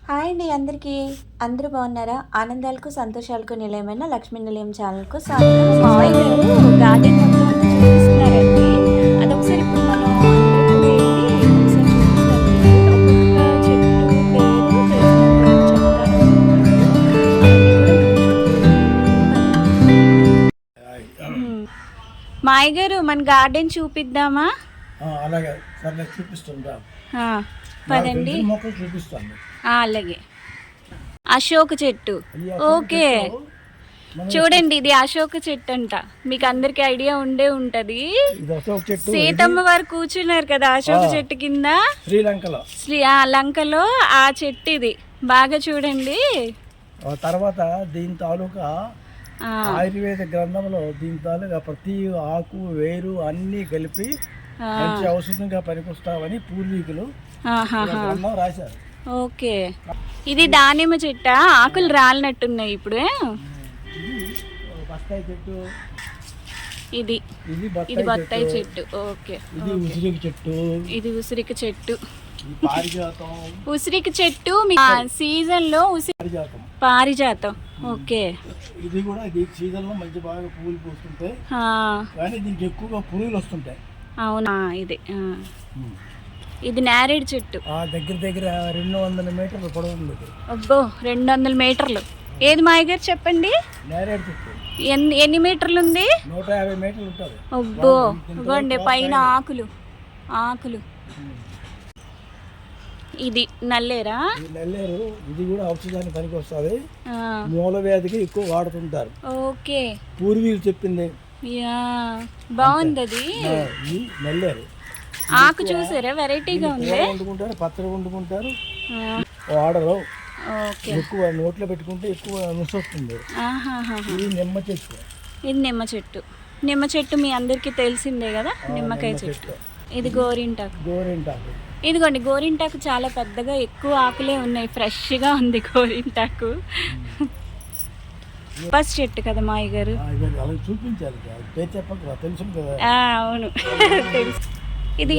Hi అండి అందరికీ. అందరూ బాగున్నారా? ఆనందాలకు సంతోషాలకు నిలయమైన లక్ష్మీ నిలయం ఛానల్కు స్వాగతం. మావయ్య గారు గార్డెన్ మొత్తం అంతా చూపిస్తున్నారండి. అదొకసారి ఇప్పుడు మనం అందరూ కూడా వెళ్ళి ఒకసారి చూపిద్దాం. ఒక్కొక్క చెట్టు పేరు తెలిసినంత చెప్తాను. మావయ్య గారు మన గార్డెన్ చూపిద్దామా? అలాగే సరే చూపిస్తుంటా. పదండి. మొక్కలు చూపిస్తాను. అలాగే. అశోక చెట్టు. ఓకే, చూడండి ఇది అశోక చెట్టు అంట. మీకు అందరికి ఐడియా ఉండే ఉంటది. సీతమ్మ వారు కూర్చున్నారు కదా అశోక చెట్టు కింద శ్రీలంకలో. లంకలో ఆ చెట్టు ఇది. బాగా చూడండి. తర్వాత దీని తాలూకా ఆయుర్వేద గ్రంథంలో దీని తాలూకా ప్రతి ఆకు వేరు అన్ని కలిపి మంచి ఔషధంగా పనికొస్తామని పూర్వీకులు రాశారు. ఓకే, ఇది దానిమ్మ చెట్ట. ఆకులు రాలినట్టున్నాయి ఇప్పుడు. బత్తాయి చెట్టు. ఇది బత్తాయి చెట్టు. ఓకే, ఇది ఉసిరిక చెట్టు. ఇది ఉసిరిక చెట్టు. ఉసిరిక చెట్టు సీజన్ లో పారిజాతం. ఓకే, ఇది కూడా సీజన్ లో మంచి బాగా పూలు పూస్తుంటాయి, కానీ దీనికి ఎక్కువగా పురుగులు వస్తుంటాయి. అవునా? ఇది నేరేడు చెట్టు. దగ్గర దగ్గర 200 మీటర్లు పొడవు ఉంది. అబ్బో, 200 మీటర్లు. ఏది మాయ గారు చెప్పండి? నేరేడు చెట్టు ఎన్ని మీటర్లు ఉంది? 150 మీటర్లు ఉంటుంది. అబ్బో, ఇవ్వండి పైన ఆకులు. ఇది నల్లేరా? నల్లేరు. ఇది కూడా ఔషధానికి పనికి వస్తుంది. మూల వ్యాధికి ఎక్కువ వాడుతుంటారు. ఓకే, పూర్వీకులు చెప్పింది. బాగుంది అది. నల్లేరు ఆకు చూసారా? వెరైటీగా ఉంది. వండుకుంటారు, పచ్చడి వండుకుంటారు. వాడరు. ఎక్కువ నోట్లో పెట్టుకుంటే ఎక్కువ నుసు వస్తుంది. ఇది నిమ్మ చెట్టు. నిమ్మ చెట్టు మీ అందరికి తెలిసిందే కదా, నిమ్మకాయ చెట్టు. ఇది గోరింటాకు. ఇదిగోండి గోరింటాకు. చాలా పెద్దగా ఎక్కువ ఆకులే ఉన్నాయి. ఫ్రెష్గా ఉంది గోరింటాకు. బస్ చెట్టు కదా మాయ గారు? చూపించాలి, అవును తెలుసు. ఇది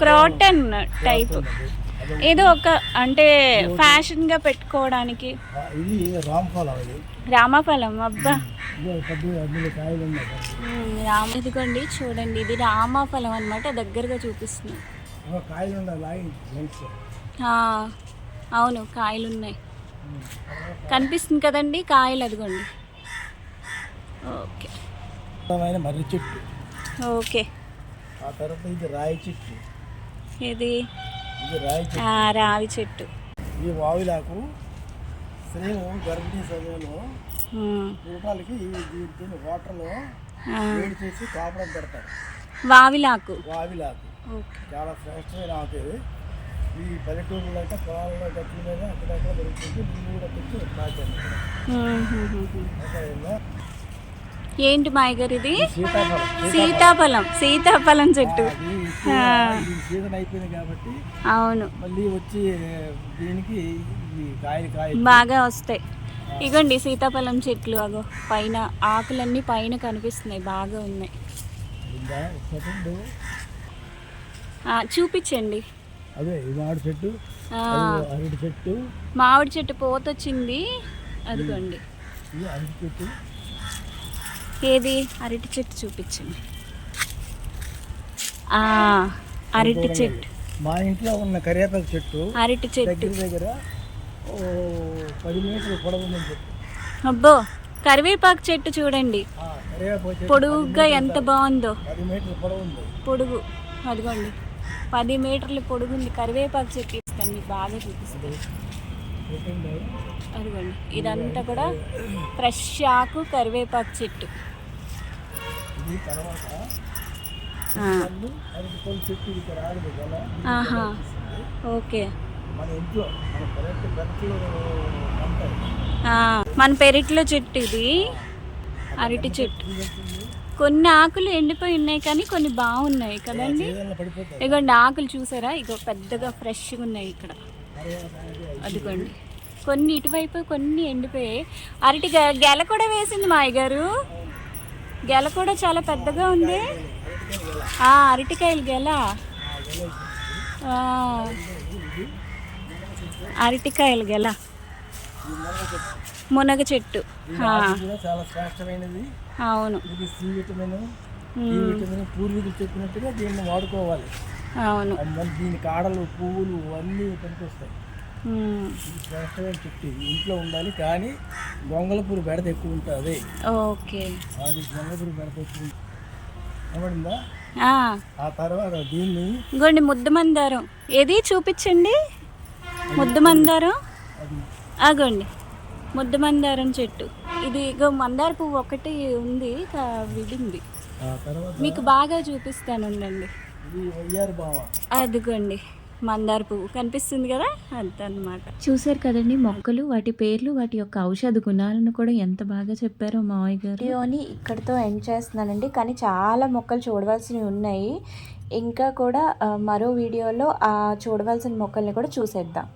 క్రోటన్ టైప్. ఏదో ఒక అంటే ఫ్యాషన్ గా పెట్టుకోవడానికి. రామఫలం. అబ్బా, ఇదిగోండి చూడండి, ఇది రామఫలం అన్నమాట. దగ్గరగా చూపిస్తుంది. అవును, కాయలు ఉన్నాయి. కనిపిస్తుంది కదండి కాయలు. అదిగోండి. ఓకే మర్రి చెట్టు. ఓకే, ఆ తర్వాత ఇది రాయి చెట్టు. ఇది రావి చెట్టు. ఈ వావిలాకు స్త్రీలు గర్భిణీ సమయంలో రూపాయలకి దీని వాటర్లో వేడి చేసి కాపడం పెడతారు. వావిలాకు చాలా శ్రేష్టమైన ఆకు. ఈ పల్లెటూరులో అయితే పొలాల్లో గట్ల మీద అక్కడక్కడ దొరుకుతుంది. నీళ్ళు కూడా తెచ్చి నాటాను. ఏంటి మాయ గారు? ఇది సీతాఫలం చెట్టు. సీజన్ అయిపోయింది కాబట్టి అవును, మళ్ళీ వచ్చి దీనికి బాగా వస్తాయి. ఇగోండి సీతాఫలం చెట్లు. అగో పైన ఆకులన్నీ పైన కనిపిస్తున్నాయి. బాగా ఉన్నాయి. చూపించండి. అదే మామిడి చెట్టు పోతొచ్చింది. అదిగోండి. అరటి చెట్టు. ఏది? అరటి చెట్టు చూపించండి. అరటి చెట్టు. మా ఇంట్లో ఉన్న కరివేపాకు చెట్టు. అరటి చెట్టు దగ్గర 10 మీటర్లు పొడవు ఉంది చెట్టు. అబ్బో, కరివేపాకు చెట్టు చూడండి పొడుగుగా ఎంత బాగుందో. 10 మీటర్ల పొడవు ఉంది. పొడుగు. అదిగోండి 10 మీటర్ల పొడుగుంది కరివేపాకు చెట్టు. ఇస్తాను మీకు బాగా చూపిస్తాను. అదిగోండి, ఇదంతా కూడా ఫ్రెష్ ఆకు కరివేపాకు చెట్టు. ఓకే, మన పెరట్లో చెట్టు ఇది. అరటి చెట్టు. కొన్ని ఆకులు ఎండిపోయి ఉన్నాయి కానీ కొన్ని బాగున్నాయి కదండి. ఇగోండి ఆకులు చూసారా? ఇగో పెద్దగా ఫ్రెష్గా ఉన్నాయి ఇక్కడ. అదిగోండి కొన్ని ఇటువైపు, కొన్ని ఎండిపోయాయి. అరటి గెల కూడా వేసింది మాయ గారు. గెల కూడా చాలా పెద్దగా ఉంది. అరటికాయలు గెల. అరటికాయలు గల మునగ చెట్టు. కూడా చాలా శ్రేష్టమైనది. అవును, ఇది సి విటమిన్, డి విటమిన్ పూర్వీకులు చెప్పినట్టుగా దీన్ని వాడుకోవాలి. అవును. మరి దీని కాడలు, పువ్వులు అన్నీ పనికొస్తాయి. ఇది శ్రేష్టమైన చెట్టు, ఇంట్లో ఉండాలి. కానీ గొంగళ పురుగు బెడత ఎక్కువ ఉంటుంది. ఓకే, అది గొంగళ పురుగు బెడత ఎక్కువ కనబడిందా? ఆ తర్వాత దీన్ని ఇంకోండి ముద్ద మందారం. ఏది చూపించండి. ముద్ద మందారం ఆగోండి, ముద్ద మందారం చెట్టు. ఇది ఇగో మందార పువ్వు ఒకటి ఉంది, విడింది. మీకు బాగా చూపిస్తాను ఉండండి. అదిగోండి మందార పువ్వు కనిపిస్తుంది కదా, అదన్నమాట. చూసారు కదండి మొక్కలు, వాటి పేర్లు, వాటి యొక్క ఔషధ గుణాలను కూడా ఎంత బాగా చెప్పారో మావయ్య గారు. వీడియోని ఇక్కడితో ఎండ్ చేస్తున్నానండి, కానీ చాలా మొక్కలు చూడవలసినవి ఉన్నాయి. ఇంకా కూడా మరో వీడియోలో ఆ చూడవలసిన మొక్కల్ని కూడా చూసేద్దాం.